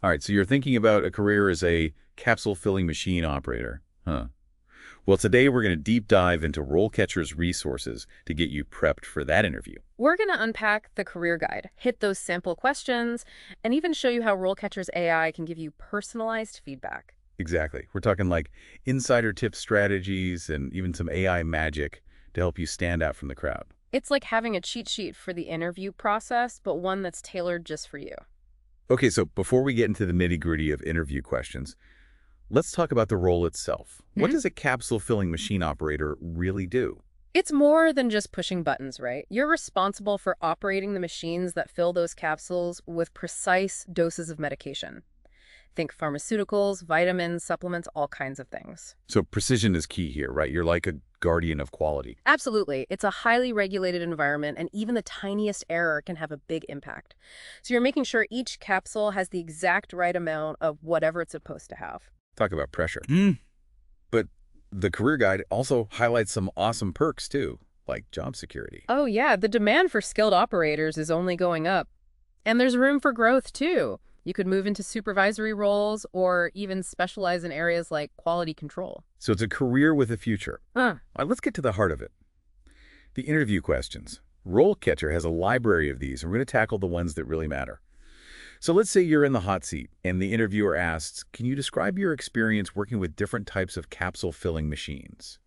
All right, so you're thinking about a career as a capsule filling machine operator, huh? Well, today we're going to deep dive into RoleCatcher's resources to get you prepped for that interview. We're going to unpack the career guide, hit those sample questions, and even show you how RoleCatcher's AI can give you personalized feedback. Exactly. We're talking like insider tip strategies and even some AI magic to help you stand out from the crowd. It's like having a cheat sheet for the interview process, but one that's tailored just for you. Okay, so before we get into the nitty-gritty of interview questions, let's talk about the role itself. What Mhm. does a capsule filling machine operator really do? It's more than just pushing buttons, right? You're responsible for operating the machines that fill those capsules with precise doses of medication. Think pharmaceuticals, vitamins, supplements, all kinds of things. So precision is key here, right? You're like a guardian of quality. Absolutely. It's a highly regulated environment, and even the tiniest error can have a big impact. So you're making sure each capsule has the exact right amount of whatever it's supposed to have. Talk about pressure. But the career guide also highlights some awesome perks too, like job security. Oh, yeah, the demand for skilled operators is only going up. And there's room for growth, too. You could move into supervisory roles or even specialize in areas like quality control. So it's a career with a future. Huh. All right, let's get to the heart of it. The interview questions. RoleCatcher has a library of these, and we're going to tackle the ones that really matter. So let's say you're in the hot seat, and the interviewer asks, can you describe your experience working with different types of capsule filling machines?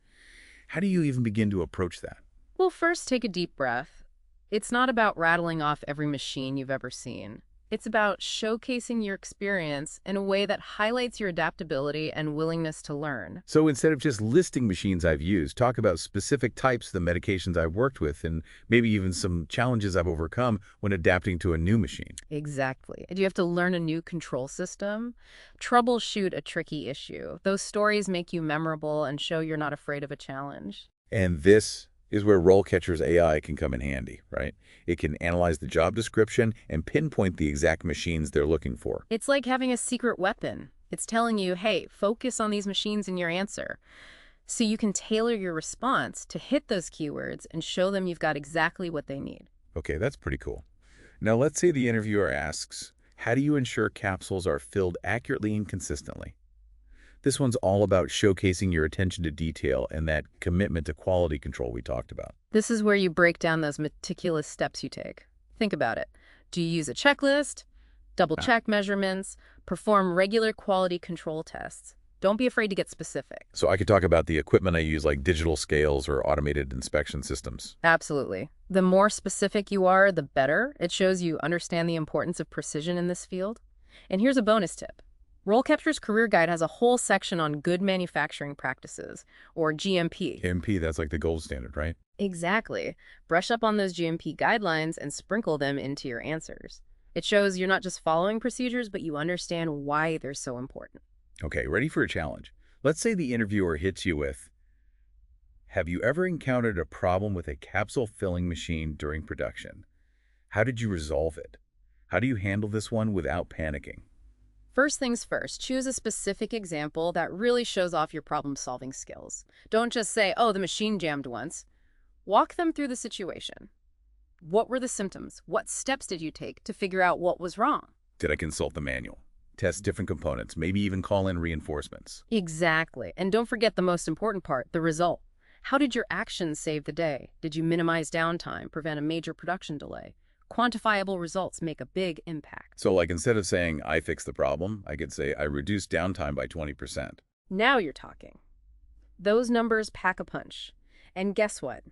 How do you even begin to approach that? Well, first, take a deep breath. It's not about rattling off every machine you've ever seen. It's about showcasing your experience in a way that highlights your adaptability and willingness to learn. So instead of just listing machines I've used, talk about specific types of the medications I've worked with and maybe even some challenges I've overcome when adapting to a new machine. Exactly. Do you have to learn a new control system? Troubleshoot a tricky issue. Those stories make you memorable and show you're not afraid of a challenge. And this is where RoleCatcher's AI can come in handy, right? It can analyze the job description and pinpoint the exact machines they're looking for. It's like having a secret weapon. It's telling you, hey, focus on these machines in your answer. So you can tailor your response to hit those keywords and show them you've got exactly what they need. Okay, that's pretty cool. Now let's say the interviewer asks, how do you ensure capsules are filled accurately and consistently? This one's all about showcasing your attention to detail and that commitment to quality control we talked about. This is where you break down those meticulous steps you take. Think about it. Do you use a checklist? Double Ah, check measurements? Perform regular quality control tests? Don't be afraid to get specific. So I could talk about the equipment I use like digital scales or automated inspection systems. Absolutely. The more specific you are, the better. It shows you understand the importance of precision in this field. And here's a bonus tip. RoleCatcher's Career Guide has a whole section on good manufacturing practices, or GMP. MP, that's like the gold standard, right? Exactly. Brush up on those GMP guidelines and sprinkle them into your answers. It shows you're not just following procedures, but you understand why they're so important. Okay, ready for a challenge. Let's say the interviewer hits you with, have you ever encountered a problem with a capsule filling machine during production? How did you resolve it? How do you handle this one without panicking? First things first, choose a specific example that really shows off your problem-solving skills. Don't just say, oh, the machine jammed once. Walk them through the situation. What were the symptoms? What steps did you take to figure out what was wrong? Did I consult the manual? Test different components, maybe even call in reinforcements. Exactly. And don't forget the most important part, the result. How did your actions save the day? Did you minimize downtime, prevent a major production delay? Quantifiable results make a big impact. So like instead of saying, I fixed the problem, I could say, I reduced downtime by 20%. Now you're talking. Those numbers pack a punch. And guess what?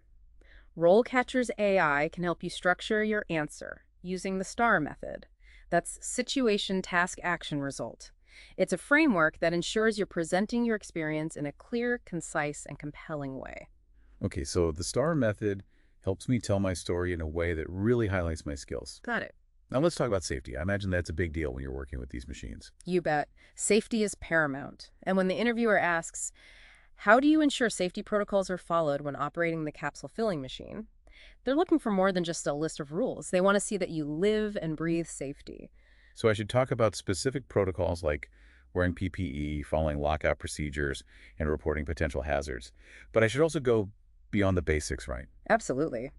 RoleCatcher's AI can help you structure your answer using the STAR method. That's Situation, Task, Action, Result. It's a framework that ensures you're presenting your experience in a clear, concise, and compelling way. Okay, so the STAR method helps me tell my story in a way that really highlights my skills. Got it. Now let's talk about safety. I imagine that's a big deal when you're working with these machines. You bet. Safety is paramount. And when the interviewer asks, how do you ensure safety protocols are followed when operating the capsule filling machine? They're looking for more than just a list of rules. They want to see that you live and breathe safety. So I should talk about specific protocols like wearing PPE, following lockout procedures, and reporting potential hazards. But I should also go beyond the basics, right? Absolutely.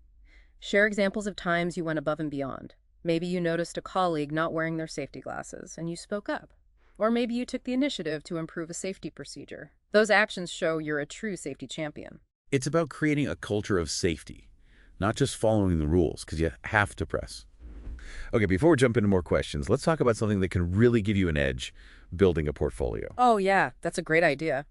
Share examples of times you went above and beyond. Maybe you noticed a colleague not wearing their safety glasses, and you spoke up. Or maybe you took the initiative to improve a safety procedure. Those actions show you're a true safety champion. It's about creating a culture of safety, not just following the rules, because you have to press. Okay, before we jump into more questions, let's talk about something that can really give you an edge building a portfolio. Oh yeah, that's a great idea.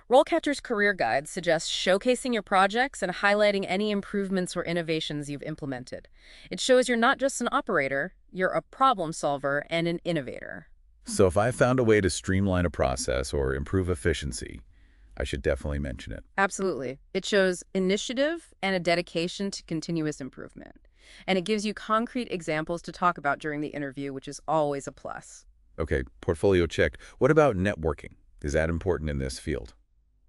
RoleCatcher's Career Guide suggests showcasing your projects and highlighting any improvements or innovations you've implemented. It shows you're not just an operator, you're a problem solver and an innovator. So if I found a way to streamline a process or improve efficiency, I should definitely mention it. Absolutely. It shows initiative and a dedication to continuous improvement. And it gives you concrete examples to talk about during the interview, which is always a plus. Okay, portfolio check. What about networking? Is that important in this field?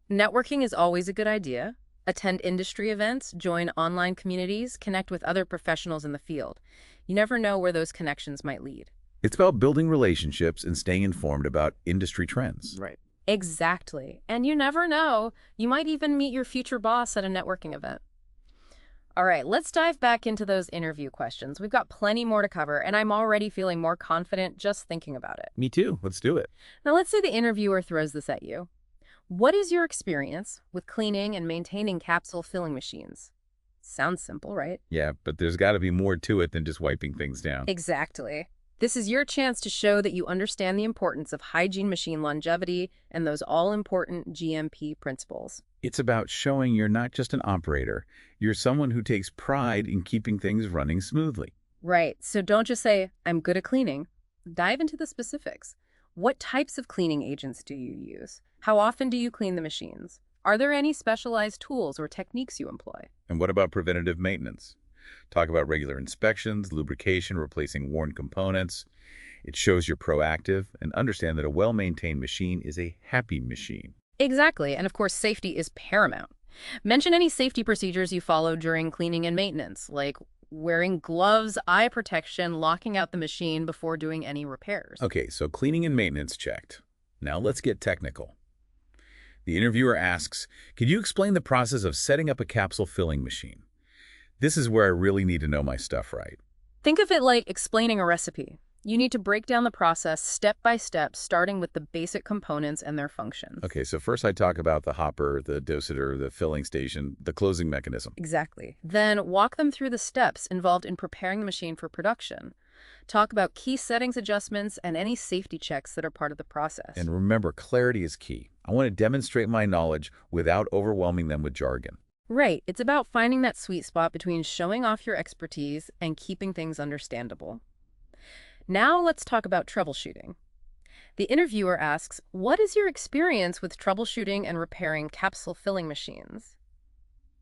Networking is always a good idea. Attend industry events, join online communities, connect with other professionals in the field. You never know where those connections might lead. It's about building relationships and staying informed about industry trends. Right. Exactly. And you never know. You might even meet your future boss at a networking event. All right, let's dive back into those interview questions. We've got plenty more to cover, and I'm already feeling more confident just thinking about it. Me too. Let's do it. Now, let's say the interviewer throws this at you. What is your experience with cleaning and maintaining capsule filling machines? Sounds simple, right? Yeah, but there's got to be more to it than just wiping things down. Exactly. This is your chance to show that you understand the importance of hygiene machine longevity and those all-important GMP principles. It's about showing you're not just an operator. You're someone who takes pride in keeping things running smoothly. Right. So don't just say, I'm good at cleaning. Dive into the specifics. What types of cleaning agents do you use? How often do you clean the machines? Are there any specialized tools or techniques you employ? And what about preventative maintenance? Talk about regular inspections, lubrication, replacing worn components. It shows you're proactive and understand that a well-maintained machine is a happy machine. Exactly. And of course, safety is paramount. Mention any safety procedures you follow during cleaning and maintenance, like wearing gloves, eye protection, locking out the machine before doing any repairs. Okay, so cleaning and maintenance checked. Now let's get technical. The interviewer asks, could you explain the process of setting up a capsule filling machine? This is where I really need to know my stuff right. Think of it like explaining a recipe. You need to break down the process step by step, starting with the basic components and their functions. Okay, so first I talk about the hopper, the dosator, the filling station, the closing mechanism. Exactly. Then walk them through the steps involved in preparing the machine for production. Talk about key settings adjustments and any safety checks that are part of the process. And remember, clarity is key. I want to demonstrate my knowledge without overwhelming them with jargon. Right. It's about finding that sweet spot between showing off your expertise and keeping things understandable. Now let's talk about troubleshooting. The interviewer asks, what is your experience with troubleshooting and repairing capsule filling machines?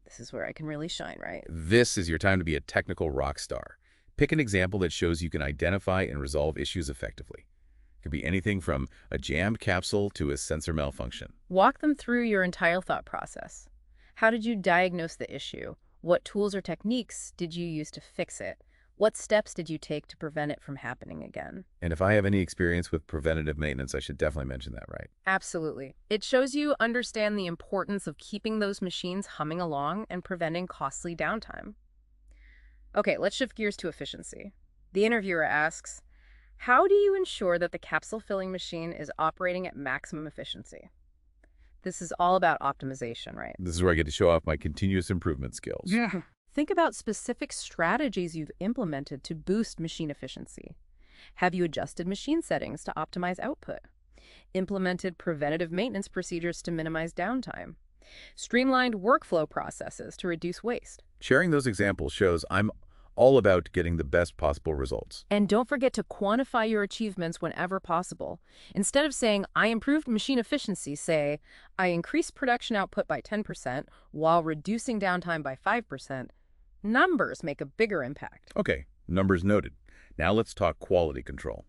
This is where I can really shine, right? This is your time to be a technical rock star. Pick an example that shows you can identify and resolve issues effectively. It could be anything from a jammed capsule to a sensor malfunction. Walk them through your entire thought process. How did you diagnose the issue? What tools or techniques did you use to fix it? What steps did you take to prevent it from happening again? And if I have any experience with preventative maintenance, I should definitely mention that, right? Absolutely. It shows you understand the importance of keeping those machines humming along and preventing costly downtime. Okay, let's shift gears to efficiency. The interviewer asks, how do you ensure that the capsule filling machine is operating at maximum efficiency? This is all about optimization, right? This is where I get to show off my continuous improvement skills. Yeah. Think about specific strategies you've implemented to boost machine efficiency. Have you adjusted machine settings to optimize output? Implemented preventative maintenance procedures to minimize downtime? Streamlined workflow processes to reduce waste? Sharing those examples shows I'm all about getting the best possible results. And don't forget to quantify your achievements whenever possible. Instead of saying, I improved machine efficiency, say, I increased production output by 10% while reducing downtime by 5%. Numbers make a bigger impact. Okay, numbers noted. Now let's talk quality control.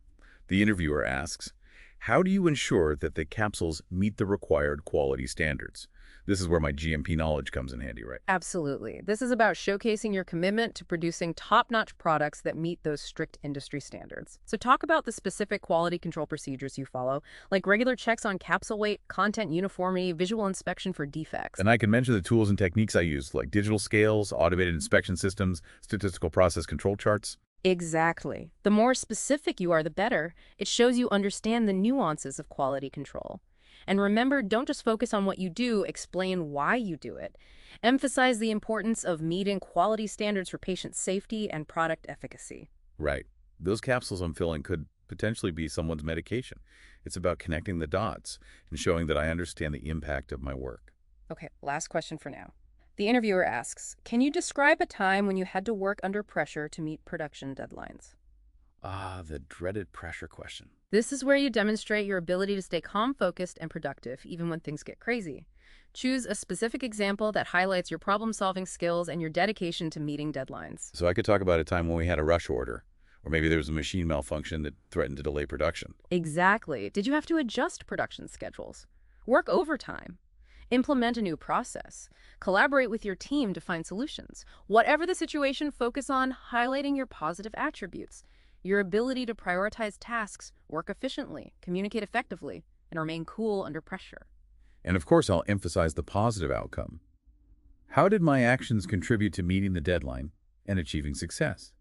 The interviewer asks, how do you ensure that the capsules meet the required quality standards? This is where my GMP knowledge comes in handy, right? Absolutely. This is about showcasing your commitment to producing top-notch products that meet those strict industry standards. So talk about the specific quality control procedures you follow, like regular checks on capsule weight, content uniformity, visual inspection for defects. And I can mention the tools and techniques I use, like digital scales, automated inspection systems, statistical process control charts. Exactly. The more specific you are, the better. It shows you understand the nuances of quality control. And remember, don't just focus on what you do, explain why you do it. Emphasize the importance of meeting quality standards for patient safety and product efficacy. Right. Those capsules I'm filling could potentially be someone's medication. It's about connecting the dots and showing that I understand the impact of my work. Okay, last question for now. The interviewer asks, can you describe a time when you had to work under pressure to meet production deadlines? Ah, the dreaded pressure question. This is where you demonstrate your ability to stay calm, focused, and productive, even when things get crazy. Choose a specific example that highlights your problem-solving skills and your dedication to meeting deadlines. So I could talk about a time when we had a rush order, or maybe there was a machine malfunction that threatened to delay production. Exactly. Did you have to adjust production schedules? Work overtime? Implement a new process? Collaborate with your team to find solutions? Whatever the situation, focus on highlighting your positive attributes, your ability to prioritize tasks, work efficiently, communicate effectively, and remain cool under pressure. And of course, I'll emphasize the positive outcome. How did my actions contribute to meeting the deadline and achieving success?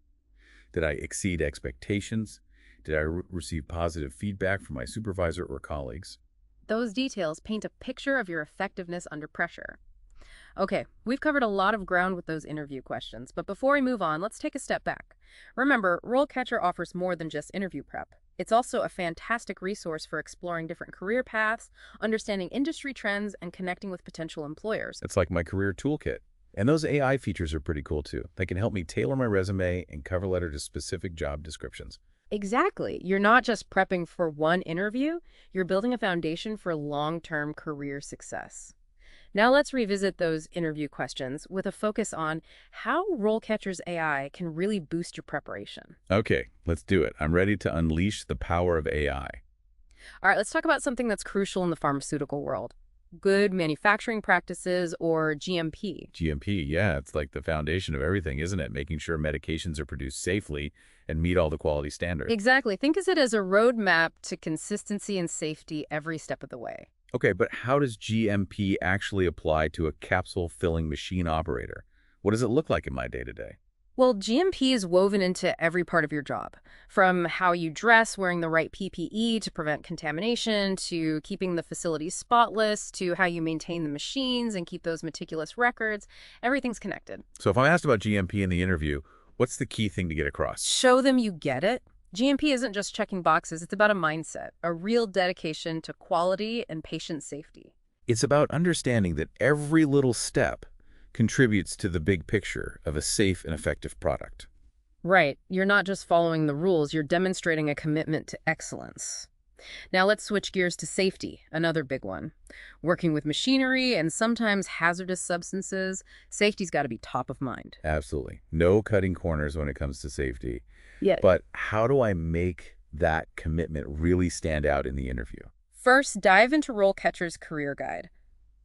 Did I exceed expectations? Did I receive positive feedback from my supervisor or colleagues? Those details paint a picture of your effectiveness under pressure. Okay, we've covered a lot of ground with those interview questions, but before we move on, let's take a step back. Remember, RoleCatcher offers more than just interview prep. It's also a fantastic resource for exploring different career paths, understanding industry trends, and connecting with potential employers. It's like my career toolkit. And those AI features are pretty cool too. They can help me tailor my resume and cover letter to specific job descriptions. Exactly. You're not just prepping for one interview, you're building a foundation for long-term career success. Now let's revisit those interview questions with a focus on how RoleCatcher's AI can really boost your preparation. Okay, let's do it. I'm ready to unleash the power of AI. All right, let's talk about something that's crucial in the pharmaceutical world. Good manufacturing practices, or GMP. GMP, yeah, it's like the foundation of everything, isn't it? Making sure medications are produced safely and meet all the quality standards. Exactly. Think of it as a roadmap to consistency and safety every step of the way. Okay, but how does GMP actually apply to a capsule filling machine operator? What does it look like in my day-to-day? Well, GMP is woven into every part of your job, from how you dress, wearing the right PPE to prevent contamination, to keeping the facility spotless, to how you maintain the machines and keep those meticulous records. Everything's connected. So if I'm asked about GMP in the interview, what's the key thing to get across? Show them you get it. GMP isn't just checking boxes, it's about a mindset, a real dedication to quality and patient safety. It's about understanding that every little step contributes to the big picture of a safe and effective product. Right. You're not just following the rules, you're demonstrating a commitment to excellence. Now let's switch gears to safety, another big one. Working with machinery and sometimes hazardous substances, safety's got to be top of mind. Absolutely. No cutting corners when it comes to safety. Yeah. But how do I make that commitment really stand out in the interview? First, dive into RoleCatcher's Career Guide.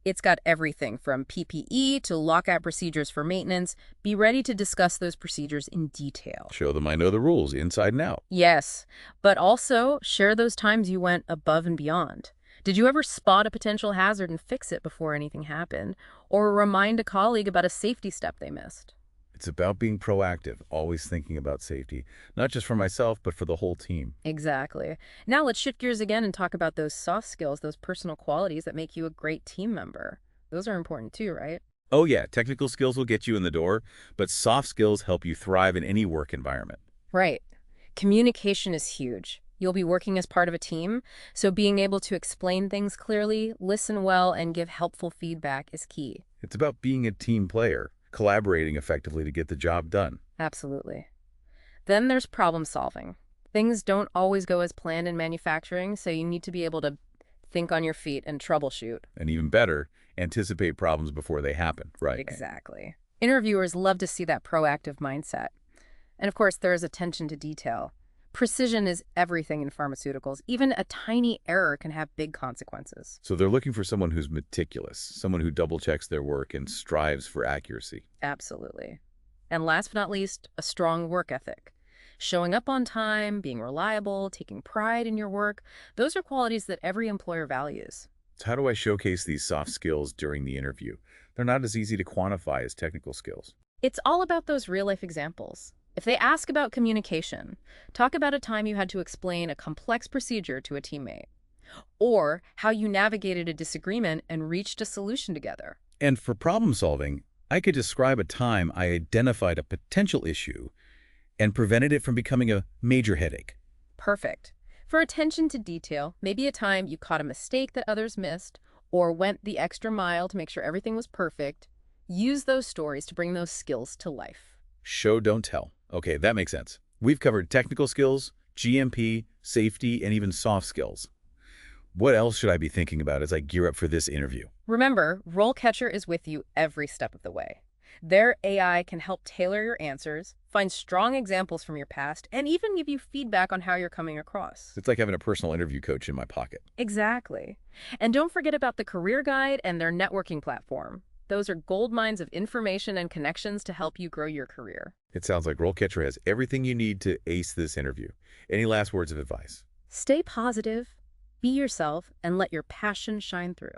It's got everything from PPE to lockout procedures for maintenance. Be ready to discuss those procedures in detail. Show them I know the rules inside and out. Yes, but also share those times you went above and beyond. Did you ever spot a potential hazard and fix it before anything happened? Or remind a colleague about a safety step they missed? It's about being proactive, always thinking about safety, not just for myself, but for the whole team. Exactly. Now let's shift gears again and talk about those soft skills, those personal qualities that make you a great team member. Those are important too, right? Oh yeah, technical skills will get you in the door, but soft skills help you thrive in any work environment. Right. Communication is huge. You'll be working as part of a team, so being able to explain things clearly, listen well, and give helpful feedback is key. It's about being a team player, collaborating effectively to get the job done. Absolutely. Then there's problem solving. Things don't always go as planned in manufacturing, so you need to be able to think on your feet and troubleshoot. And even better, anticipate problems before they happen, right? Exactly. Interviewers love to see that proactive mindset. And of course, there is attention to detail. Precision is everything in pharmaceuticals. Even a tiny error can have big consequences. So they're looking for someone who's meticulous, someone who double-checks their work and strives for accuracy. Absolutely. And last but not least, a strong work ethic. Showing up on time, being reliable, taking pride in your work, those are qualities that every employer values. So how do I showcase these soft skills during the interview? They're not as easy to quantify as technical skills. It's all about those real-life examples. If they ask about communication, talk about a time you had to explain a complex procedure to a teammate, or how you navigated a disagreement and reached a solution together. And for problem solving, I could describe a time I identified a potential issue and prevented it from becoming a major headache. Perfect. For attention to detail, maybe a time you caught a mistake that others missed, or went the extra mile to make sure everything was perfect. Use those stories to bring those skills to life. Show, don't tell. Okay, that makes sense. We've covered technical skills, GMP, safety, and even soft skills. What else should I be thinking about as I gear up for this interview? Remember, RoleCatcher is with you every step of the way. Their AI can help tailor your answers, find strong examples from your past, and even give you feedback on how you're coming across. It's like having a personal interview coach in my pocket. Exactly. And don't forget about the career guide and their networking platform. Those are gold mines of information and connections to help you grow your career. It sounds like RoleCatcher has everything you need to ace this interview. Any last words of advice? Stay positive, be yourself, and let your passion shine through.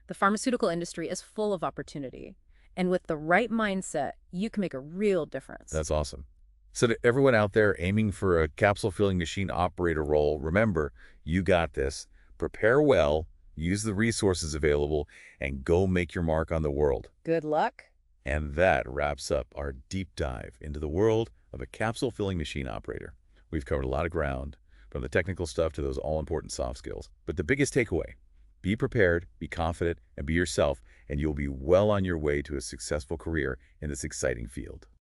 The pharmaceutical industry is full of opportunity, and with the right mindset, you can make a real difference. That's awesome. So to everyone out there aiming for a capsule filling machine operator role, remember, you got this. Prepare well, use the resources available, and go make your mark on the world. Good luck. And that wraps up our deep dive into the world of a capsule filling machine operator. We've covered a lot of ground, from the technical stuff to those all-important soft skills. But the biggest takeaway, be prepared, be confident, and be yourself, and you'll be well on your way to a successful career in this exciting field.